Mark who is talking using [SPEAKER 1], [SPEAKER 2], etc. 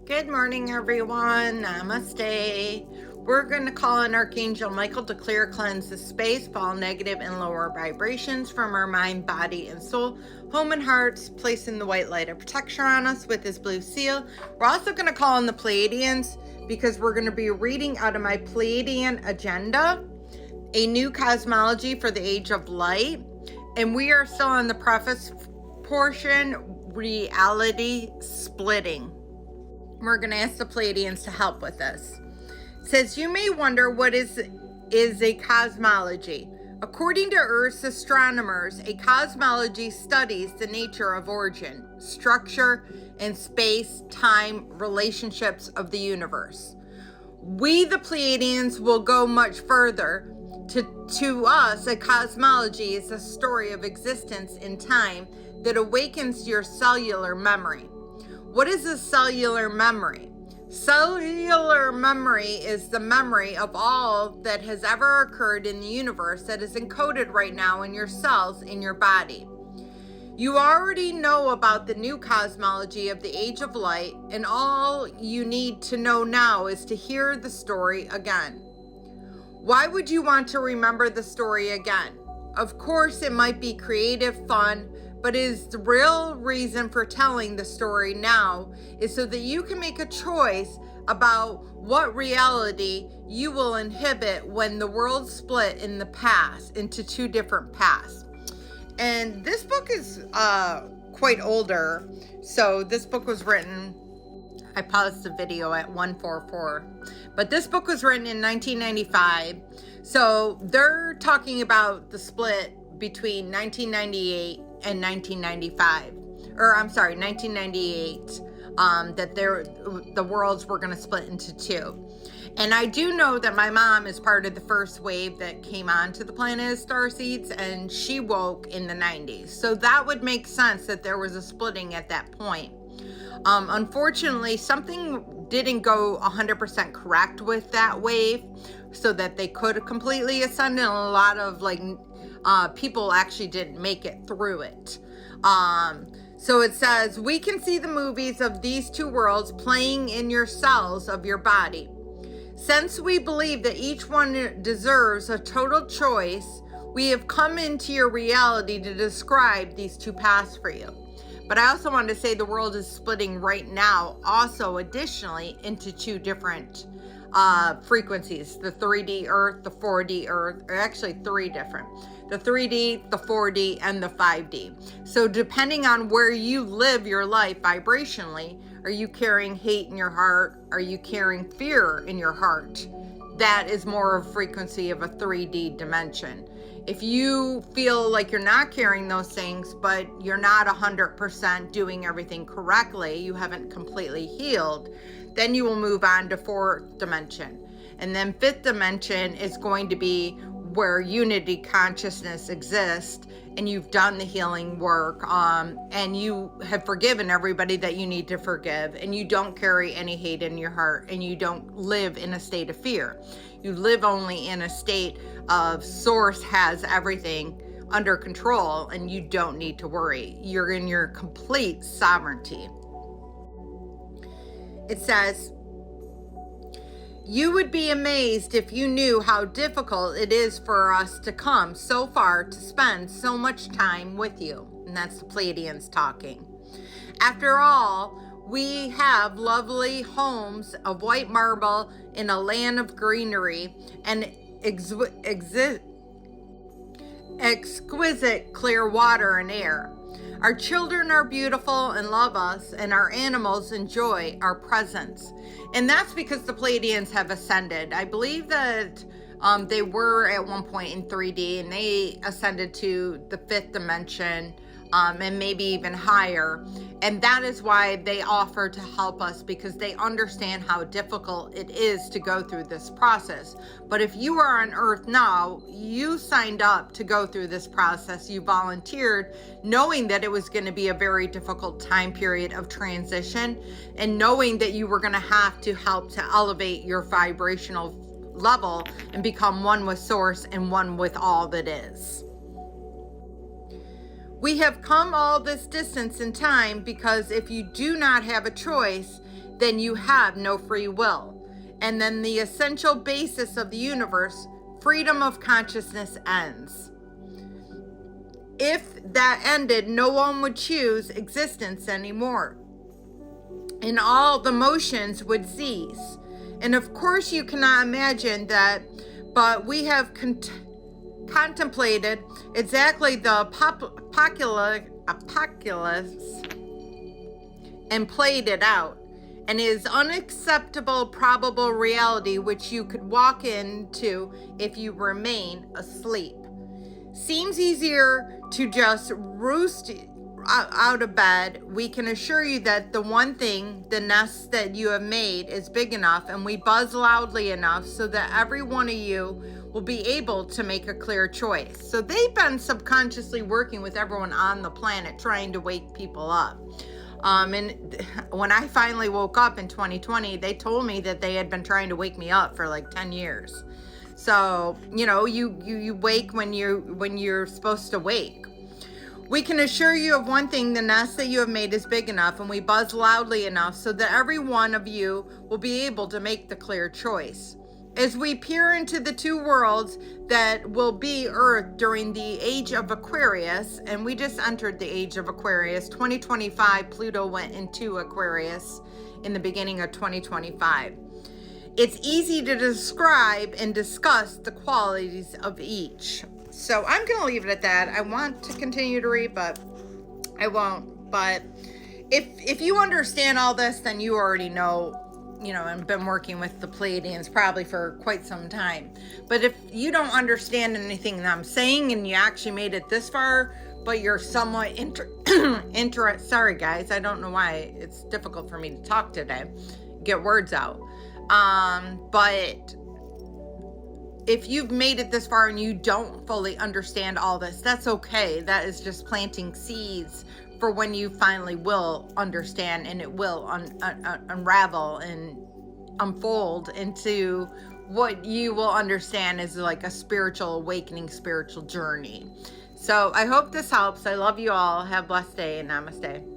[SPEAKER 1] Good morning, everyone. Namaste. We're going to call on Archangel Michael to clear, cleanse the space, all negative and lower vibrations from our mind, body, and soul, home and hearts, placing the white light of protection on us with his blue seal. We're also going to call on the Pleiadians because we're going to be reading out of my Pleiadian agenda, a new cosmology for the age of light. And we are still on the preface portion, reality splitting. We're going to ask the Pleiadians to help with this. It says, you may wonder what is a cosmology. According to Earth's astronomers, a cosmology studies the nature of origin, structure, and space-time relationships of the universe. We, the Pleiadians, will go much further. To us, a cosmology is a story of existence in time that awakens your cellular memory. What is a cellular memory? Cellular memory is the memory of all that has ever occurred in the universe that is encoded right now in your cells in your body. You already know about the new cosmology of the Age of Light, and all you need to know now is to hear the story again. Why would you want to remember the story again? Of course, it might be creative, fun, but is the real reason for telling the story now is so that you can make a choice about what reality you will inhabit when the world split in the past into two different paths. And this book is quite older. So this book was written, I paused the video at 144, but this book was written in 1995. So they're talking about the split between 1998 and 1995, or I'm sorry, 1998, that the worlds were going to split into two. And I do know that my mom is part of the first wave that came onto the planet as starseeds, and she woke in the 90s. So that would make sense that there was a splitting at that point. Unfortunately, something didn't go 100% correct with that wave so that they could completely ascend, and a lot of people actually didn't make it through it. So it says, we can see the movies of these two worlds playing in your cells of your body. Since we believe that each one deserves a total choice, we have come into your reality to describe these two paths for you. But I also wanted to say the world is splitting right now, also additionally, into two different frequencies. The 3D Earth, the 4D Earth, or actually three different. The 3D, the 4D, and the 5D. So depending on where you live your life vibrationally, are you carrying hate in your heart? Are you carrying fear in your heart? That is more of a frequency of a 3D dimension. If you feel like you're not carrying those things, but you're not 100% doing everything correctly, you haven't completely healed, then you will move on to fourth dimension. And then fifth dimension is going to be where unity consciousness exists, and you've done the healing work, and you have forgiven everybody that you need to forgive, and you don't carry any hate in your heart, and you don't live in a state of fear. You live only in a state of source has everything under control, and you don't need to worry. You're in your complete sovereignty. It says, you would be amazed if you knew how difficult it is for us to come so far to spend so much time with you. And that's the Pleiadians talking. After all, we have lovely homes of white marble in a land of greenery and exquisite clear water and air. Our children are beautiful and love us, and our animals enjoy our presence. And that's because the Pleiadians have ascended. I believe that they were at one point in 3D, and they ascended to the fifth dimension, and maybe even higher. And that is why they offer to help us, because they understand how difficult it is to go through this process. But if you are on Earth now, you signed up to go through this process. You volunteered knowing that it was going to be a very difficult time period of transition, and knowing that you were going to have to help to elevate your vibrational level and become one with source and one with all that is. We have come all this distance in time because if you do not have a choice, then you have no free will. And then the essential basis of the universe, freedom of consciousness, ends. If that ended, no one would choose existence anymore, and all the motions would cease. And of course you cannot imagine that, but we have contemplated exactly the apocalypse and played it out, and it is unacceptable probable reality which you could walk into if you remain asleep. Seems easier to just roost out of bed. We can assure you that the one thing, the nest that you have made, is big enough, and we buzz loudly enough so that every one of you will be able to make a clear choice. So they've been subconsciously working with everyone on the planet trying to wake people up. And when I finally woke up in 2020, they told me that they had been trying to wake me up for like 10 years. So, you wake when you're supposed to wake. We can assure you of one thing, the nest that you have made is big enough, and we buzz loudly enough so that every one of you will be able to make the clear choice. As we peer into the two worlds that will be Earth during the age of Aquarius, and we just entered the age of Aquarius, 2025, Pluto went into Aquarius in the beginning of 2025. It's easy to describe and discuss the qualities of each. So I'm going to leave it at that. I want to continue to read, but I won't. But if you understand all this, then you already know, and been working with the Pleiadians probably for quite some time. But if you don't understand anything that I'm saying and you actually made it this far, but you're somewhat sorry guys, I don't know why it's difficult for me to talk today, get words out. But if you've made it this far and you don't fully understand all this, that's okay. That is just planting seeds for when you finally will understand, and it will unravel and unfold into what you will understand is like a spiritual awakening, spiritual journey. So I hope this helps. I love you all. Have a blessed day, and namaste.